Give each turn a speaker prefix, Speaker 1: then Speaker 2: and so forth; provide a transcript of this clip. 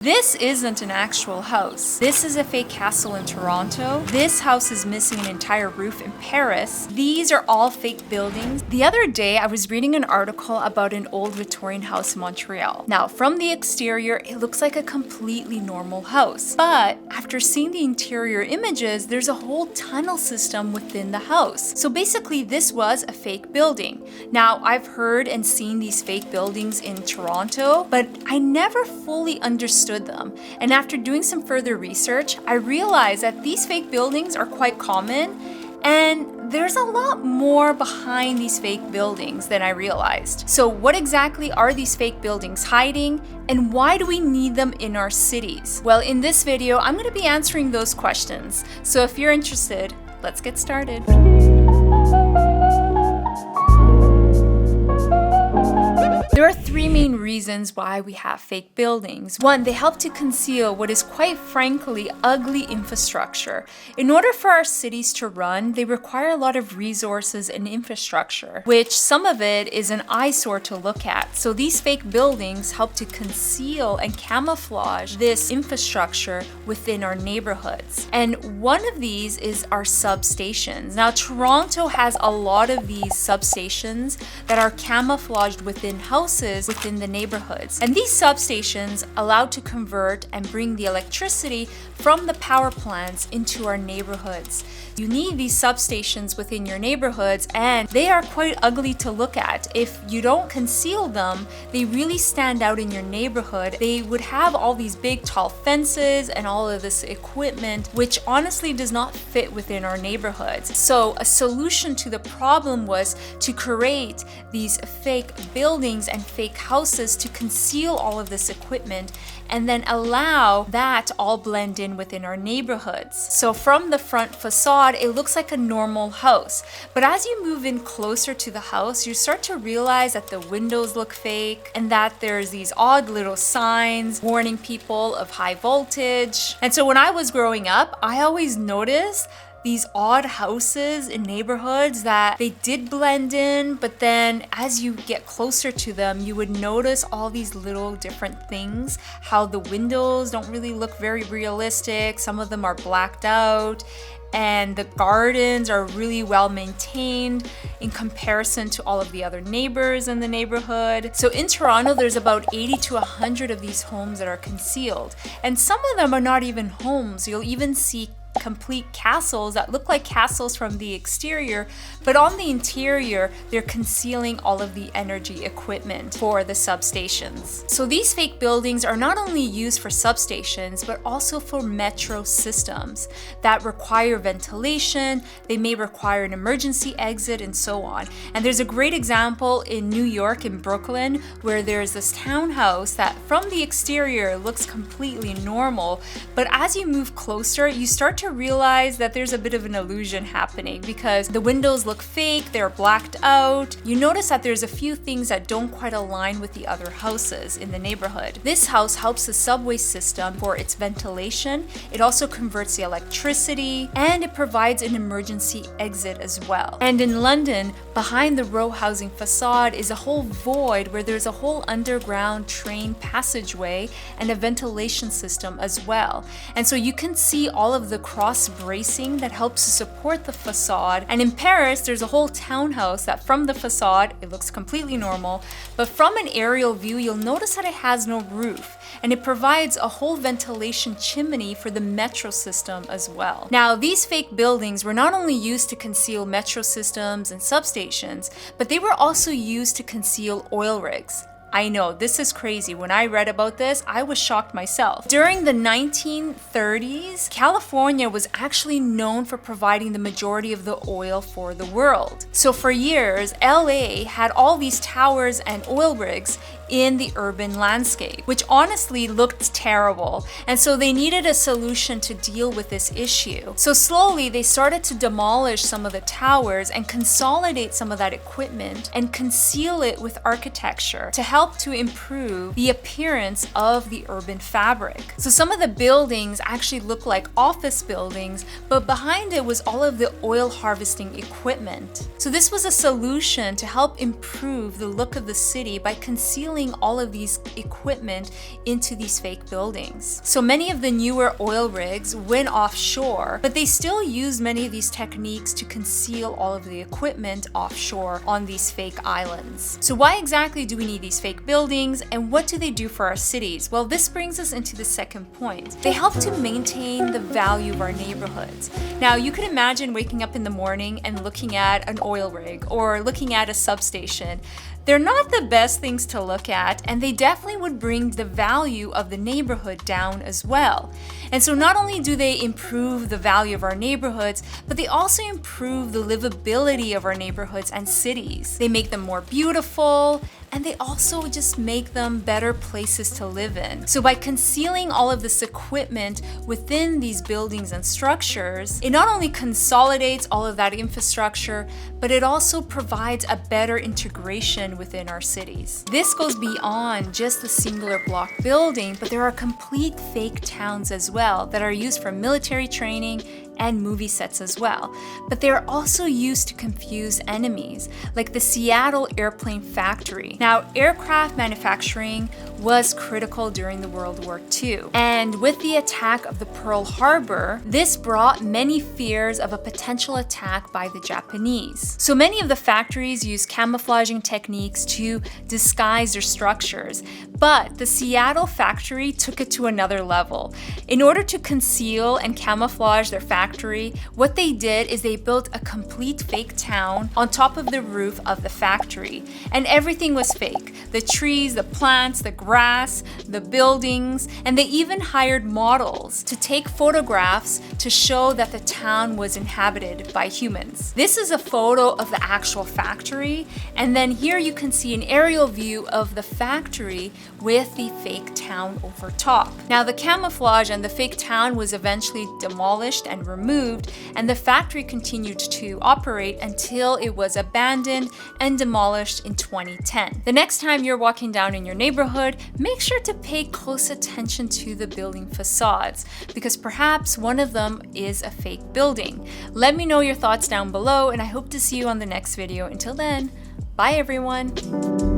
Speaker 1: This isn't an actual house. This is a fake castle in Toronto. This house is missing an entire roof in Paris. These are all fake buildings. The other day, I was reading an article about an old Victorian house in Montreal. Now, from the exterior, it looks like a completely normal house. But after seeing the interior images, there's a whole tunnel system within the house. So basically, this was a fake building. Now, I've heard and seen these fake buildings in Toronto, but I never fully understood them. And after doing some further research, I realized that these fake buildings are quite common, and there's a lot more behind these fake buildings than I realized. So what exactly are these fake buildings hiding, and why do we need them in our cities? Well, in this video, I'm going to be answering those questions. So if you're interested, let's get started. There are three main reasons why we have fake buildings. One, they help to conceal what is quite frankly ugly infrastructure. In order for our cities to run, they require a lot of resources and infrastructure, which some of it is an eyesore to look at. So these fake buildings help to conceal and camouflage this infrastructure within our neighborhoods. And one of these is our substations. Now, Toronto has a lot of these substations that are camouflaged within houses within the neighborhoods. And these substations allow to convert and bring the electricity from the power plants into our neighborhoods. You need these substations within your neighborhoods, and they are quite ugly to look at. If you don't conceal them, they really stand out in your neighborhood. They would have all these big tall fences and all of this equipment, which honestly does not fit within our neighborhoods. So a solution to the problem was to create these fake buildings and fake houses to conceal all of this equipment and then allow that to all blend in within our neighborhoods. So from the front facade, it looks like a normal house. But as you move in closer to the house, you start to realize that the windows look fake and that there's these odd little signs warning people of high voltage. And so when I was growing up, I always noticed these odd houses in neighborhoods that they did blend in, but then as you get closer to them, you would notice all these little different things, how the windows don't really look very realistic, some of them are blacked out, and the gardens are really well maintained in comparison to all of the other neighbors in the neighborhood. So in Toronto, there's about 80 to 100 of these homes that are concealed, and some of them are not even homes. You'll even see complete castles that look like castles from the exterior, but on the interior, they're concealing all of the energy equipment for the substations. So these fake buildings are not only used for substations, but also for metro systems that require ventilation. They may require an emergency exit and so on. And there's a great example in New York, in Brooklyn, where there's this townhouse that from the exterior looks completely normal, but as you move closer, you start to realize that there's a bit of an illusion happening because the windows look fake, they're blacked out. You notice that there's a few things that don't quite align with the other houses in the neighborhood. This house helps the subway system for its ventilation. It also converts the electricity, and it provides an emergency exit as well. And in London, behind the row housing facade is a whole void where there's a whole underground train passageway and a ventilation system as well. And so you can see all of the cross bracing that helps to support the facade. And in Paris, there's a whole townhouse that from the facade, it looks completely normal, but from an aerial view, you'll notice that it has no roof, and it provides a whole ventilation chimney for the metro system as well. Now, these fake buildings were not only used to conceal metro systems and substations, but they were also used to conceal oil rigs. I know, this is crazy. When I read about this, I was shocked myself. During the 1930s, California was actually known for providing the majority of the oil for the world. So for years, LA had all these towers and oil rigs in the urban landscape, which honestly looked terrible. And so they needed a solution to deal with this issue. So slowly they started to demolish some of the towers and consolidate some of that equipment and conceal it with architecture to help to improve the appearance of the urban fabric. So some of the buildings actually look like office buildings, but behind it was all of the oil harvesting equipment. So this was a solution to help improve the look of the city by concealing concealing all of these equipment into these fake buildings. So many of the newer oil rigs went offshore, but they still use many of these techniques to conceal all of the equipment offshore on these fake islands. So why exactly do we need these fake buildings, and what do they do for our cities? Well, this brings us into the second point. They help to maintain the value of our neighborhoods. Now, you could imagine waking up in the morning and looking at an oil rig or looking at a substation. They're not the best things to look at, and they definitely would bring the value of the neighborhood down as well. And so not only do they improve the value of our neighborhoods, but they also improve the livability of our neighborhoods and cities. They make them more beautiful, and they also just make them better places to live in. So by concealing all of this equipment within these buildings and structures, it not only consolidates all of that infrastructure, but it also provides a better integration within our cities. This goes beyond just the singular block building, but there are complete fake towns as well that are used for military training and movie sets as well. But they are also used to confuse enemies, like the Seattle airplane factory. Now, aircraft manufacturing was critical during the World War II. And with the attack of the Pearl Harbor, this brought many fears of a potential attack by the Japanese. So many of the factories used camouflaging techniques to disguise their structures. But the Seattle factory took it to another level. In order to conceal and camouflage their factory, what they did is they built a complete fake town on top of the roof of the factory. And everything was fake. The trees, the plants, the grass, the buildings, and they even hired models to take photographs to show that the town was inhabited by humans. This is a photo of the actual factory, and then here you can see an aerial view of the factory with the fake town over top. Now, the camouflage and the fake town was eventually demolished and removed, and the factory continued to operate until it was abandoned and demolished in 2010. The next time you're walking down in your neighborhood, make sure to pay close attention to the building facades, because perhaps one of them is a fake building. Let me know your thoughts down below, and I hope to see you on the next video. Until then, bye everyone!